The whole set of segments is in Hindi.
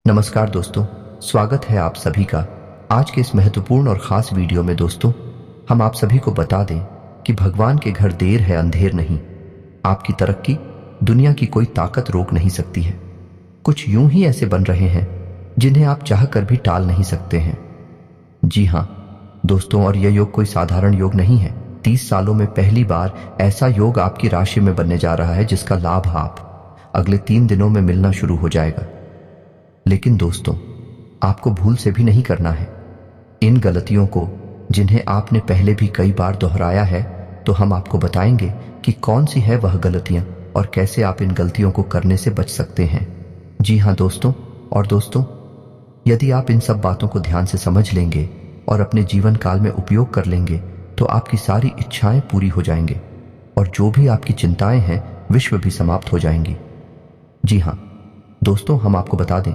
नमस्कार दोस्तों, स्वागत है आप सभी का आज के इस महत्वपूर्ण और ख़ास वीडियो में। दोस्तों, हम आप सभी को बता दें कि भगवान के घर देर है अंधेर नहीं। आपकी तरक्की दुनिया की कोई ताकत रोक नहीं सकती है। कुछ यूं ही ऐसे बन रहे हैं जिन्हें आप चाहकर भी टाल नहीं सकते हैं। जी हाँ दोस्तों, और यह योग कोई साधारण योग नहीं है। 30 सालों में पहली बार ऐसा योग आपकी राशि में बनने जा रहा है जिसका लाभ आप अगले 3 दिनों में मिलना शुरू हो जाएगा। लेकिन दोस्तों, आपको भूल से भी नहीं करना है इन गलतियों को जिन्हें आपने पहले भी कई बार दोहराया है। तो हम आपको बताएंगे कि कौन सी है वह गलतियां और कैसे आप इन गलतियों को करने से बच सकते हैं। जी हाँ दोस्तों, और दोस्तों, यदि आप इन सब बातों को ध्यान से समझ लेंगे और अपने जीवन काल में उपयोग कर लेंगे तो आपकी सारी इच्छाएं पूरी हो जाएंगे और जो भी आपकी चिंताएं हैं विश्व भी समाप्त हो जाएंगी। जी हाँ दोस्तों, हम आपको बता दें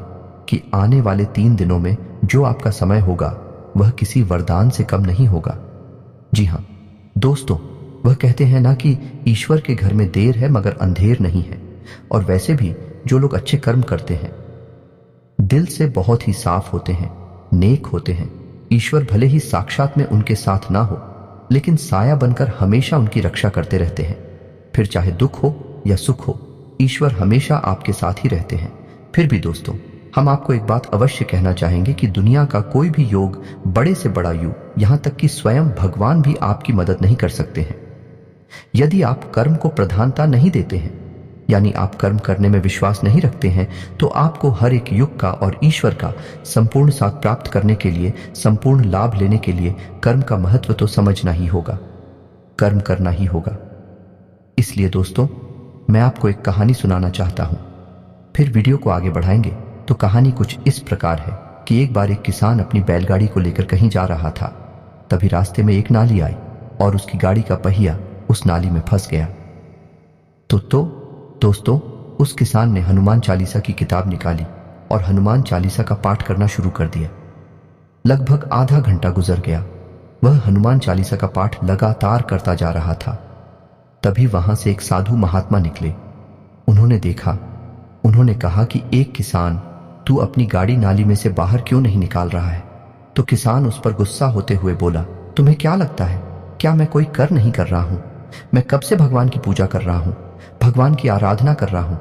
कि आने वाले 3 दिनों में जो आपका समय होगा वह किसी वरदान से कम नहीं होगा। जी हाँ दोस्तों, वह कहते हैं ना कि ईश्वर के घर में देर है मगर अंधेर नहीं है। और वैसे भी जो लोग अच्छे कर्म करते हैं, दिल से बहुत ही साफ होते हैं, नेक होते हैं, ईश्वर भले ही साक्षात में उनके साथ ना हो लेकिन साया बनकर हमेशा उनकी रक्षा करते रहते हैं। फिर चाहे दुख हो या सुख हो, ईश्वर हमेशा आपके साथ ही रहते हैं। फिर भी दोस्तों, हम आपको एक बात अवश्य कहना चाहेंगे कि दुनिया का कोई भी योग, बड़े से बड़ा योग, यहां तक कि स्वयं भगवान भी आपकी मदद नहीं कर सकते हैं यदि आप कर्म को प्रधानता नहीं देते हैं, यानी आप कर्म करने में विश्वास नहीं रखते हैं। तो आपको हर एक युग का और ईश्वर का संपूर्ण साथ प्राप्त करने के लिए, संपूर्ण लाभ लेने के लिए कर्म का महत्व तो समझना ही होगा, कर्म करना ही होगा। इसलिए दोस्तों, मैं आपको एक कहानी सुनाना चाहता हूं, फिर वीडियो को आगे बढ़ाएंगे। तो कहानी कुछ इस प्रकार है कि एक बार एक किसान अपनी बैलगाड़ी को लेकर कहीं जा रहा था। तभी रास्ते में एक नाली आई और उसकी गाड़ी का पहिया उस नाली में फंस गया। तो दोस्तों, उस किसान ने हनुमान चालीसा की किताब निकाली और हनुमान चालीसा का पाठ करना शुरू कर दिया। लगभग आधा घंटा गुजर गया। वह हनुमान चालीसा का पाठ लगातार करता जा रहा था। तभी वहां से एक साधु महात्मा निकले। उन्होंने कहा कि एक किसान, तू अपनी गाड़ी नाली में से बाहर क्यों नहीं निकाल रहा है? तो किसान उस पर गुस्सा होते हुए बोला, तुम्हें क्या लगता है, क्या मैं कोई कर नहीं कर रहा हूं? मैं कब से भगवान की पूजा कर रहा हूं, भगवान की आराधना कर रहा हूं।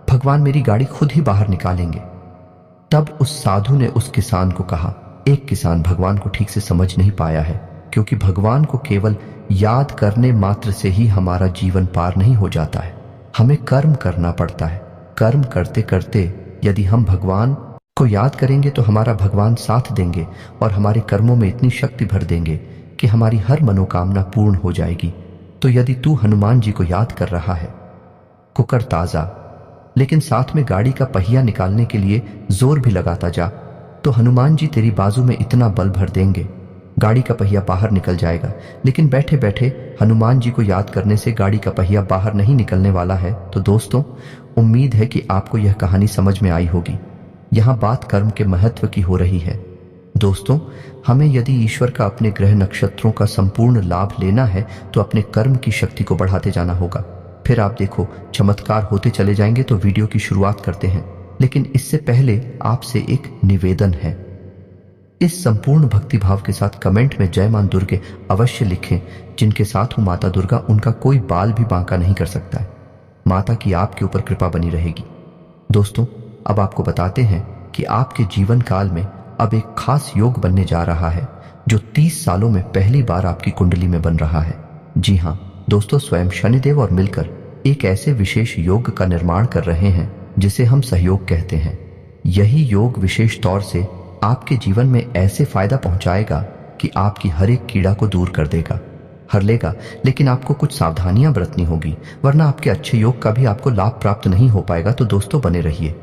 भगवान मेरी गाड़ी खुद ही बाहर निकालेंगे। तब उस साधु ने उस किसान को कहा, एक किसान भगवान को ठीक से समझ नहीं पाया है, क्योंकि भगवान को केवल याद करने मात्र से ही हमारा जीवन पार नहीं हो जाता है। हमें कर्म करना पड़ता है। कर्म करते करते यदि हम भगवान को याद करेंगे तो हमारा भगवान साथ देंगे और हमारे कर्मों में इतनी शक्ति भर देंगे कि हमारी हर मनोकामना पूर्ण हो जाएगी। तो यदि तू हनुमान जी को याद कर रहा है, कुकर ताजा, लेकिन साथ में गाड़ी का पहिया निकालने के लिए जोर भी लगाता जा, तो हनुमान जी तेरी बाजू में इतना बल भर देंगे, गाड़ी का पहिया बाहर निकल जाएगा। लेकिन बैठे बैठे हनुमान जी को याद करने से गाड़ी का पहिया बाहर नहीं निकलने वाला है। तो दोस्तों, उम्मीद है कि आपको यह कहानी समझ में आई होगी। यहाँ बात कर्म के महत्व की हो रही है। दोस्तों, हमें यदि ईश्वर का अपने ग्रह नक्षत्रों का संपूर्ण लाभ लेना है तो अपने कर्म की शक्ति को बढ़ाते जाना होगा। फिर आप देखो, चमत्कार होते चले जाएंगे। तो वीडियो की शुरुआत करते हैं, लेकिन इससे पहले आपसे एक निवेदन है। इस संपूर्ण भक्तिभाव के साथ कमेंट में जय मां दुर्गे अवश्य लिखें। जिनके साथ हूं माता दुर्गा, उनका कोई बाल भी बांका नहीं कर सकता है। माता की आपके ऊपर कृपा बनी रहेगी। दोस्तों, अब आपको बताते हैं कि आपके जीवन काल में अब एक खास योग बनने जा रहा है जो 30 सालों में पहली बार आपकी कुंडली में बन रहा है। जी हाँ दोस्तों, स्वयं शनिदेव और मिलकर एक ऐसे विशेष योग का निर्माण कर रहे हैं जिसे हम सहयोग कहते हैं। यही योग विशेष तौर से आपके जीवन में ऐसे फायदा पहुंचाएगा कि आपकी हर एक कीड़ा को दूर कर देगा, हर लेगा। लेकिन आपको कुछ सावधानियां बरतनी होगी, वरना आपके अच्छे योग का भी आपको लाभ प्राप्त नहीं हो पाएगा। तो दोस्तों, बने रहिए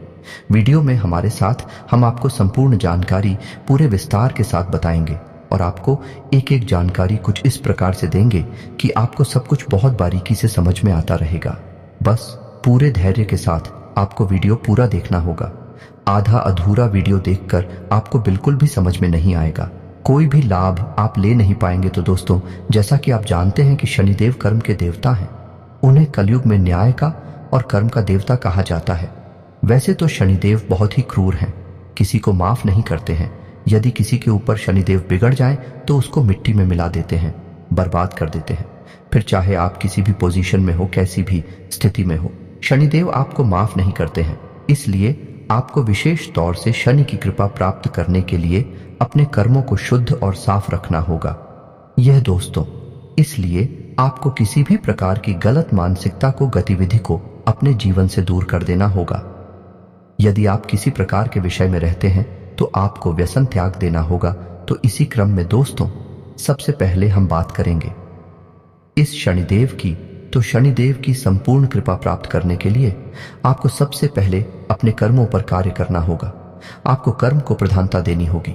वीडियो में हमारे साथ। हम आपको संपूर्ण जानकारी पूरे विस्तार के साथ बताएंगे और आपको एक एक जानकारी कुछ इस प्रकार से देंगे कि आपको सब कुछ बहुत बारीकी से समझ में आता रहेगा। बस पूरे धैर्य के साथ आपको वीडियो पूरा देखना होगा। आधा अधूरा वीडियो देखकर आपको बिल्कुल भी समझ में नहीं आएगा, कोई भी लाभ आप ले नहीं पाएंगे। तो दोस्तों, जैसा कि आप जानते हैं कि शनिदेव कर्म के देवता हैं, उन्हें कलयुग में न्याय का और कर्म का देवता कहा जाता है। वैसे तो शनिदेव बहुत ही क्रूर हैं, किसी को माफ नहीं करते हैं। यदि किसी के ऊपर शनिदेव बिगड़ जाए तो उसको मिट्टी में मिला देते हैं, बर्बाद कर देते हैं। फिर चाहे आप किसी भी पोजीशन में हो, कैसी भी स्थिति में हो, शनिदेव आपको माफ नहीं करते हैं। इसलिए आपको विशेष तौर से शनि की कृपा प्राप्त करने के लिए अपने कर्मों को शुद्ध और साफ रखना होगा। यह दोस्तों, इसलिए आपको किसी भी प्रकार की गलत मानसिकता को, गतिविधि को अपने जीवन से दूर कर देना होगा। यदि आप किसी प्रकार के विषय में रहते हैं तो आपको व्यसन त्याग देना होगा। तो इसी क्रम में दोस्तों, सबसे पहले हम बात करेंगे इस शनिदेव की। तो शनिदेव की संपूर्ण कृपा प्राप्त करने के लिए आपको सबसे पहले अपने कर्मों पर कार्य करना होगा। आपको कर्म को प्रधानता देनी होगी।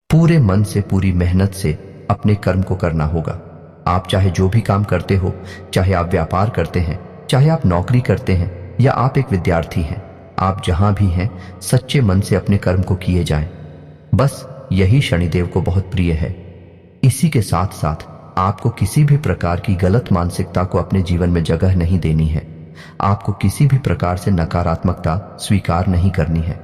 पूरे मन से, पूरी मेहनत से अपने कर्म को करना होगा। आप चाहे जो भी काम करते हो, चाहे आप व्यापार करते हैं, चाहे आप नौकरी करते हैं या आप एक विद्यार्थी हैं, आप जहां भी हैं सच्चे मन से अपने कर्म को किए जाएं। बस यही शनिदेव को बहुत प्रिय है। इसी के साथ साथ आपको किसी भी प्रकार की गलत मानसिकता को अपने जीवन में जगह नहीं देनी है। आपको किसी भी प्रकार से नकारात्मकता स्वीकार नहीं करनी है।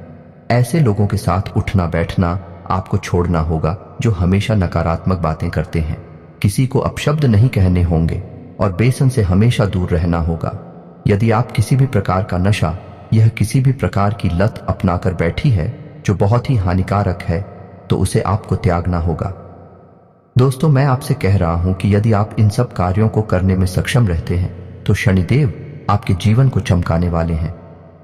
ऐसे लोगों के साथ उठना बैठना आपको छोड़ना होगा जो हमेशा नकारात्मक बातें करते हैं। किसी को अपशब्द नहीं कहने होंगे और बेसन से हमेशा दूर रहना होगा। यदि आप किसी भी प्रकार का नशा, यह किसी भी प्रकार की लत अपनाकर बैठी है जो बहुत ही हानिकारक है, तो उसे आपको त्यागना होगा। दोस्तों, मैं आपसे कह रहा हूं कि यदि आप इन सब कार्यों को करने में सक्षम रहते हैं तो शनिदेव आपके जीवन को चमकाने वाले हैं।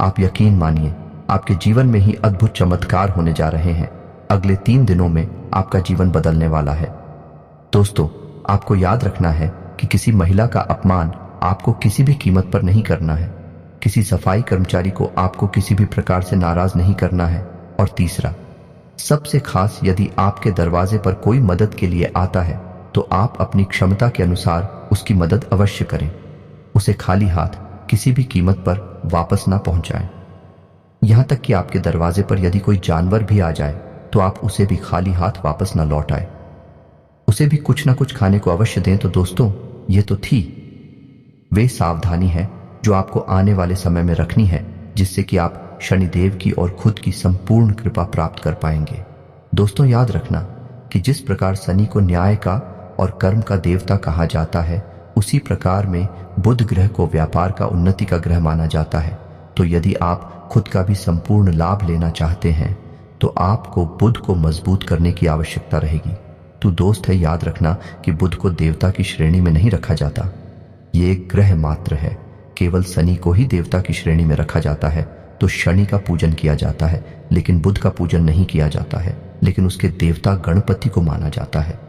आप यकीन मानिए, आपके जीवन में ही अद्भुत चमत्कार होने जा रहे हैं। अगले 3 दिनों में आपका जीवन बदलने वाला है। दोस्तों, आपको याद रखना है कि किसी महिला का अपमान आपको किसी भी कीमत पर नहीं करना है। किसी सफाई कर्मचारी को आपको किसी भी प्रकार से नाराज नहीं करना है। और तीसरा, सबसे खास, यदि आपके दरवाजे पर कोई मदद के लिए आता है तो आप अपनी क्षमता के अनुसार उसकी मदद अवश्य करें। उसे खाली हाथ किसी भी कीमत पर वापस ना पहुंचाएं। यहां तक कि आपके दरवाजे पर यदि कोई जानवर भी आ जाए तो आप उसे भी खाली हाथ वापस ना लौटाएं। उसे भी कुछ ना कुछ खाने को अवश्य दें। तो दोस्तों, ये तो थी वे सावधानी है जो आपको आने वाले समय में रखनी है, जिससे कि आप शनिदेव की और खुद की संपूर्ण कृपा प्राप्त कर पाएंगे। दोस्तों, याद रखना कि जिस प्रकार शनि को न्याय का और कर्म का देवता कहा जाता है, उसी प्रकार में बुध ग्रह को व्यापार का, उन्नति का ग्रह माना जाता है। तो यदि आप खुद का भी संपूर्ण लाभ लेना चाहते हैं तो आपको बुध को मजबूत करने की आवश्यकता रहेगी। तो दोस्त है, याद रखना कि बुध को देवता की श्रेणी में नहीं रखा जाता। ये एक ग्रह मात्र है। केवल शनि को ही देवता की श्रेणी में रखा जाता है। तो शनि का पूजन किया जाता है, लेकिन बुध का पूजन नहीं किया जाता है। लेकिन उसके देवता गणपति को माना जाता है।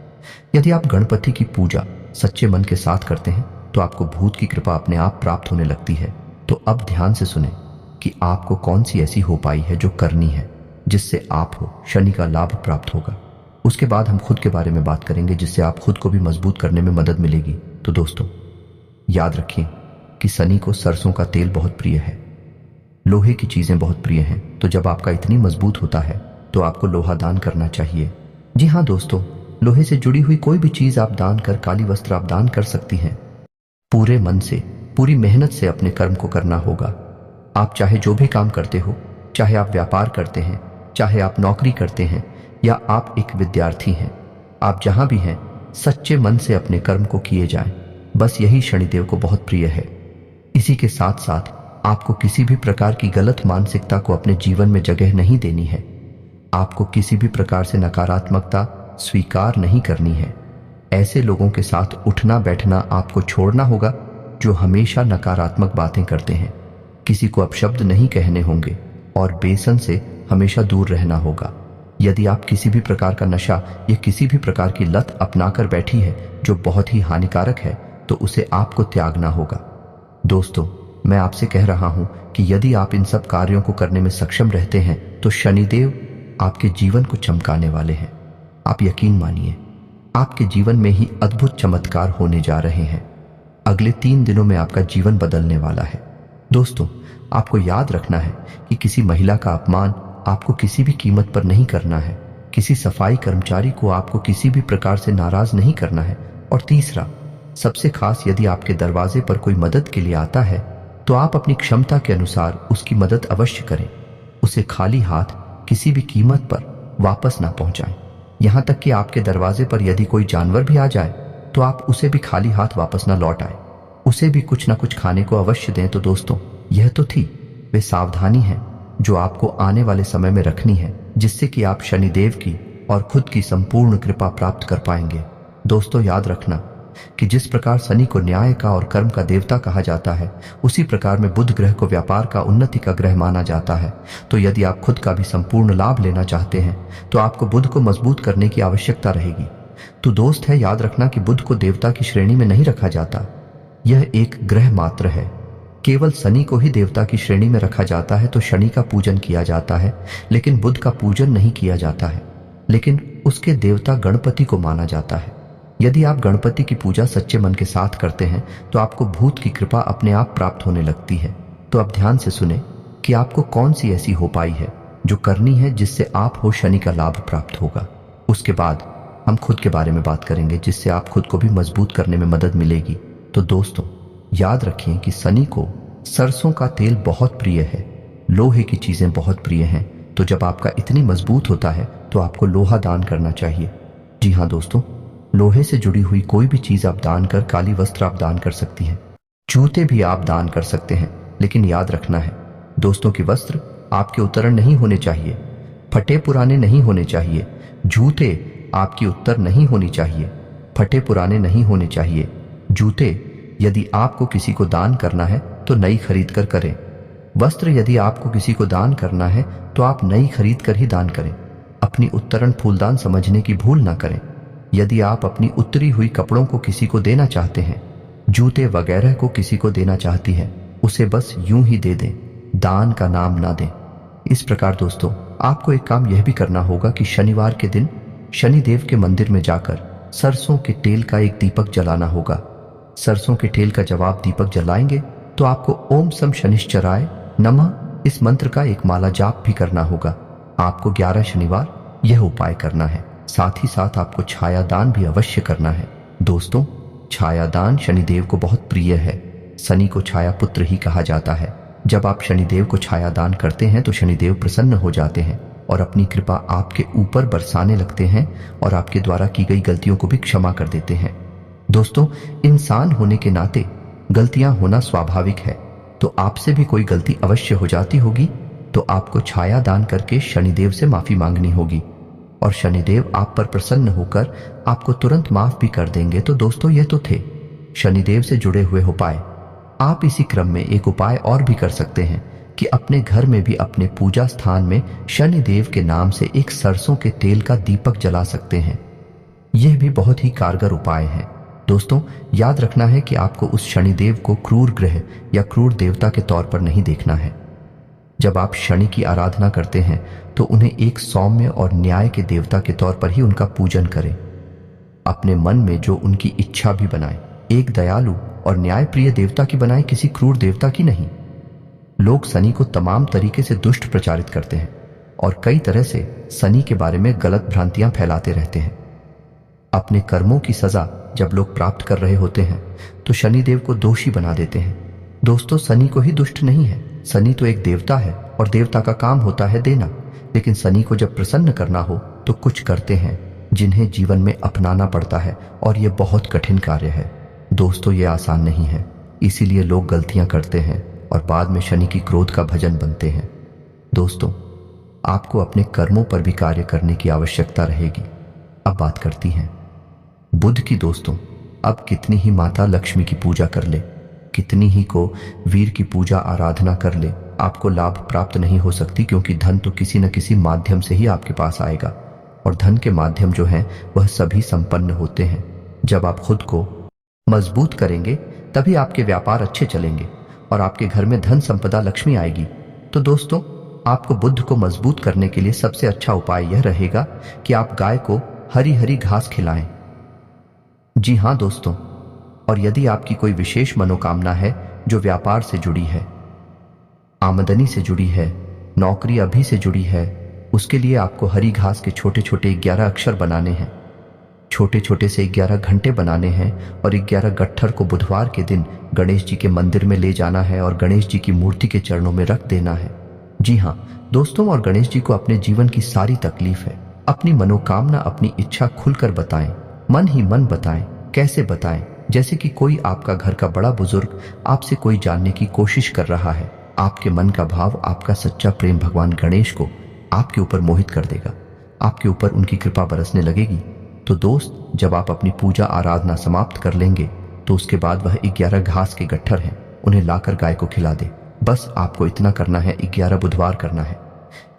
यदि आप गणपति की पूजा सच्चे मन के साथ करते हैं तो आपको भूत की कृपा अपने आप प्राप्त होने लगती है। तो अब ध्यान से सुने कि आपको कौन सी ऐसी हो पाई है जो करनी है, जिससे आपको शनि का लाभ प्राप्त होगा। उसके बाद हम खुद के बारे में बात करेंगे, जिससे आप खुद को भी मजबूत करने में मदद मिलेगी। तो दोस्तों, याद रखिए कि शनि को सरसों का तेल बहुत प्रिय है, लोहे की चीजें बहुत प्रिय हैं। तो जब आपका इतनी मजबूत होता है तो आपको लोहा दान करना चाहिए। जी हाँ दोस्तों, लोहे से जुड़ी हुई कोई भी चीज आप दान कर, काली वस्त्र आप दान कर सकती हैं। पूरे मन से, पूरी मेहनत से अपने कर्म को करना होगा। आप चाहे जो भी काम करते हो, चाहे आप व्यापार करते हैं, चाहे आप नौकरी करते हैं या आप एक विद्यार्थी हैं, आप जहां भी हैं सच्चे मन से अपने कर्म को किए जाएं। बस यही शनिदेव को बहुत प्रिय है। इसी के साथ साथ आपको किसी भी प्रकार की गलत मानसिकता को अपने जीवन में जगह नहीं देनी है। आपको किसी भी प्रकार से नकारात्मकता स्वीकार नहीं करनी है। ऐसे लोगों के साथ उठना बैठना आपको छोड़ना होगा जो हमेशा नकारात्मक बातें करते हैं। किसी को अपशब्द नहीं कहने होंगे और बेसन से हमेशा दूर रहना होगा। यदि आप किसी भी प्रकार का नशा या किसी भी प्रकार की लत अपनाकर बैठी है जो बहुत ही हानिकारक है, तो उसे आपको त्यागना होगा। दोस्तों, मैं आपसे कह रहा हूं कि यदि आप इन सब कार्यों को करने में सक्षम रहते हैं तो शनिदेव आपके जीवन को चमकाने वाले हैं। आप यकीन मानिए, आपके जीवन में ही अद्भुत चमत्कार होने जा रहे हैं। अगले 3 दिनों में आपका जीवन बदलने वाला है। दोस्तों, आपको याद रखना है कि किसी महिला का अपमान आपको किसी भी कीमत पर नहीं करना है। किसी सफाई कर्मचारी को आपको किसी भी प्रकार से नाराज नहीं करना है। और तीसरा, सबसे खास, यदि आपके दरवाजे पर कोई मदद के लिए आता है तो आप अपनी क्षमता के अनुसार उसकी मदद अवश्य करें। उसे खाली हाथ किसी भी कीमत पर वापस ना पहुंचाएं। यहां तक कि आपके दरवाजे पर यदि कोई जानवर भी आ जाए तो आप उसे भी खाली हाथ वापस ना लौट आए, उसे भी कुछ ना कुछ खाने को अवश्य दें। तो दोस्तों, यह तो थी वे सावधानी है जो आपको आने वाले समय में रखनी है, जिससे कि आप शनिदेव की और खुद की संपूर्ण कृपा प्राप्त कर पाएंगे। दोस्तों, याद रखना कि जिस प्रकार शनि को न्याय का और कर्म का देवता कहा जाता है, उसी प्रकार में बुध ग्रह को व्यापार का, उन्नति का ग्रह माना जाता है। तो यदि आप खुद का भी संपूर्ण लाभ लेना चाहते हैं तो आपको बुध को मजबूत करने की आवश्यकता रहेगी। तो दोस्त है, याद रखना कि बुध को देवता की श्रेणी में नहीं रखा जाता, यह एक ग्रह मात्र है। केवल शनि को ही देवता की श्रेणी में रखा जाता है। तो शनि का पूजन किया जाता है, लेकिन बुध का पूजन नहीं किया जाता है, लेकिन उसके देवता गणपति को माना जाता है। यदि आप गणपति की पूजा सच्चे मन के साथ करते हैं तो आपको भूत की कृपा अपने आप प्राप्त होने लगती है। तो अब ध्यान से सुने कि आपको कौन सी ऐसी उपाय है जो करनी है जिससे आप हो शनि का लाभ प्राप्त होगा। उसके बाद हम खुद के बारे में बात करेंगे, जिससे आप खुद को भी मजबूत करने में मदद मिलेगी। तो दोस्तों, याद रखें कि शनि को सरसों का तेल बहुत प्रिय है, लोहे की चीजें बहुत प्रिय हैं। तो जब आपका इतनी मजबूत होता है तो आपको लोहा दान करना चाहिए। जी हाँ दोस्तों, लोहे से जुड़ी हुई कोई भी चीज आप दान कर, काली वस्त्र आप दान कर सकती हैं, जूते भी आप दान कर सकते हैं। लेकिन याद रखना है दोस्तों कि वस्त्र आपके उतरण नहीं होने चाहिए, फटे पुराने नहीं होने चाहिए। जूते आपकी उत्तर नहीं होनी चाहिए, फटे पुराने नहीं होने चाहिए। जूते यदि आपको किसी को दान करना है तो नई खरीद कर करें। वस्त्र यदि आपको किसी को दान करना है तो आप नई खरीद कर ही दान करें। अपनी उत्तरण फूलदान समझने की भूल ना करें। यदि आप अपनी उतरी हुई कपड़ों को किसी को देना चाहते हैं, जूते वगैरह को किसी को देना चाहती हैं, उसे बस यूं ही दे दें, दान का नाम ना दें। इस प्रकार दोस्तों, आपको एक काम यह भी करना होगा कि शनिवार के दिन शनिदेव के मंदिर में जाकर सरसों के तेल का एक दीपक जलाना होगा। सरसों के तेल का जब आप दीपक जलाएंगे तो आपको ओम सम शनिश्चराय नमः इस मंत्र का एक माला जाप भी करना होगा। आपको 11 शनिवार यह उपाय करना है। साथ ही साथ आपको छाया दान भी अवश्य करना है। दोस्तों, छाया दान शनिदेव को बहुत प्रिय है। शनि को छाया पुत्र ही कहा जाता है। जब आप शनिदेव को छाया दान करते हैं तो शनिदेव प्रसन्न हो जाते हैं और अपनी कृपा आपके ऊपर बरसाने लगते हैं और आपके द्वारा की गई गलतियों को भी क्षमा कर देते हैं। दोस्तों, इंसान होने के नाते गलतियां होना स्वाभाविक है, तो आपसे भी कोई गलती अवश्य हो जाती होगी, तो आपको छाया दान करके शनिदेव से माफी मांगनी होगी और शनिदेव आप पर प्रसन्न होकर आपको तुरंत माफ भी कर देंगे। तो दोस्तों, ये तो थे शनिदेव से जुड़े हुए उपाय। आप इसी क्रम में एक उपाय और भी कर सकते हैं कि अपने घर में भी अपने पूजा स्थान में शनिदेव के नाम से एक सरसों के तेल का दीपक जला सकते हैं। यह भी बहुत ही कारगर उपाय है। दोस्तों, याद रखना है कि आपको उस शनिदेव को क्रूर ग्रह या क्रूर देवता के तौर पर नहीं देखना है। जब आप शनि की आराधना करते हैं तो उन्हें एक सौम्य और न्याय के देवता के तौर पर ही उनका पूजन करें। अपने मन में जो उनकी इच्छा भी बनाएं, एक दयालु और न्यायप्रिय देवता की बनाएं, किसी क्रूर देवता की नहीं। लोग शनि को तमाम तरीके से दुष्ट प्रचारित करते हैं और कई तरह से शनि के बारे में गलत भ्रांतियां फैलाते रहते हैं। अपने कर्मों की सजा जब लोग प्राप्त कर रहे होते हैं तो शनिदेव को दोषी बना देते हैं। दोस्तों, शनि को ही दुष्ट नहीं है, शनि तो एक देवता है और देवता का काम होता है देना। लेकिन शनि को जब प्रसन्न करना हो तो कुछ करते हैं जिन्हें जीवन में अपनाना पड़ता है और यह बहुत कठिन कार्य है। दोस्तों, ये आसान नहीं है, इसीलिए लोग गलतियां करते हैं और बाद में शनि की क्रोध का भजन बनते हैं। दोस्तों, आपको अपने कर्मों पर भी कार्य करने की आवश्यकता रहेगी। अब बात करती हैं बुध की। दोस्तों, अब कितनी ही माता लक्ष्मी की पूजा कर ले, कितनी ही को वीर की पूजा आराधना कर ले, आपको लाभ प्राप्त नहीं हो सकती, क्योंकि धन तो किसी न किसी माध्यम से ही आपके पास आएगा और धन के माध्यम जो हैं वह सभी संपन्न होते हैं। जब आप खुद को मजबूत करेंगे तभी आपके व्यापार अच्छे चलेंगे और आपके घर में धन संपदा लक्ष्मी आएगी। तो दोस्तों, आपको बुध को मजबूत करने के लिए सबसे अच्छा उपाय यह रहेगा कि आप गाय को हरी हरी घास खिलाएं। जी हाँ दोस्तों, और यदि आपकी कोई विशेष मनोकामना है जो व्यापार से जुड़ी है, आमदनी से जुड़ी है, नौकरी अभी से जुड़ी है, उसके लिए आपको हरी घास के छोटे छोटे 11 अक्षर बनाने हैं। छोटे छोटे से 11 घंटे बनाने हैं और 11 गट्ठर को बुधवार के दिन गणेश जी के मंदिर में ले जाना है और गणेश जी की मूर्ति के चरणों में रख देना है। जी हाँ दोस्तों, और गणेश जी को अपने जीवन की सारी तकलीफ है, अपनी मनोकामना, अपनी इच्छा खुलकर बताएं, मन ही मन बताएं। कैसे बताएं? जैसे कि कोई आपका घर का बड़ा बुजुर्ग आपसे कोई जानने की कोशिश कर रहा है। आपके मन का भाव, आपका सच्चा प्रेम भगवान गणेश को आपके ऊपर मोहित कर देगा, आपके ऊपर उनकी कृपा बरसने लगेगी। तो दोस्त, जब आप अपनी पूजा आराधना समाप्त कर लेंगे तो उसके बाद वह 11 घास के गट्ठर हैं, उन्हें लाकर गाय को खिला दे। बस आपको इतना करना है, 11 बुधवार करना है।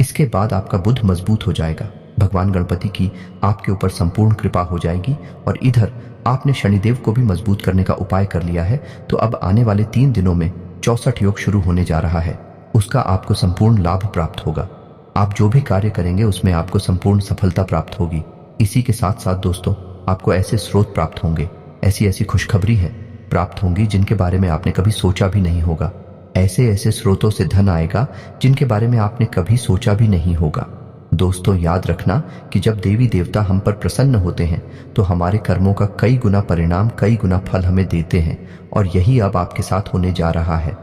इसके बाद आपका बुद्ध मजबूत हो जाएगा, भगवान गणपति की आपके ऊपर संपूर्ण कृपा हो जाएगी। और इधर आपने शनिदेव को भी मजबूत करने का उपाय कर लिया है, तो अब आने वाले 3 दिनों में 64 योग शुरू होने जा रहा है, उसका आपको संपूर्ण लाभ प्राप्त होगा। आप जो भी कार्य करेंगे उसमें आपको संपूर्ण सफलता प्राप्त होगी। इसी के साथ साथ दोस्तों, आपको ऐसे स्रोत प्राप्त होंगे, ऐसी ऐसी खुशखबरी है प्राप्त होंगी जिनके बारे में आपने कभी सोचा भी नहीं होगा। ऐसे ऐसे स्रोतों से धन आएगा जिनके बारे में आपने कभी सोचा भी नहीं होगा। दोस्तों, याद रखना कि जब देवी देवता हम पर प्रसन्न होते हैं तो हमारे कर्मों का कई गुना परिणाम, कई गुना फल हमें देते हैं, और यही अब आपके साथ होने जा रहा है।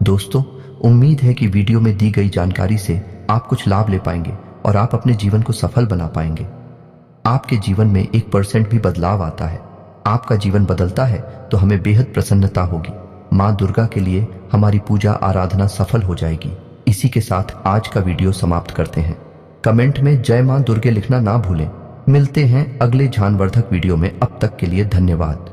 दोस्तों, उम्मीद है कि वीडियो में दी गई जानकारी से आप कुछ लाभ ले पाएंगे और आप अपने जीवन को सफल बना पाएंगे। आपके जीवन में 1% भी बदलाव आता है, आपका जीवन बदलता है, तो हमें बेहद प्रसन्नता होगी। माँ दुर्गा के लिए हमारी पूजा आराधना सफल हो जाएगी। इसी के साथ आज का वीडियो समाप्त करते हैं। कमेंट में जय माँ दुर्गे लिखना ना भूलें। मिलते हैं अगले ज्ञानवर्धक वीडियो में, अब तक के लिए धन्यवाद।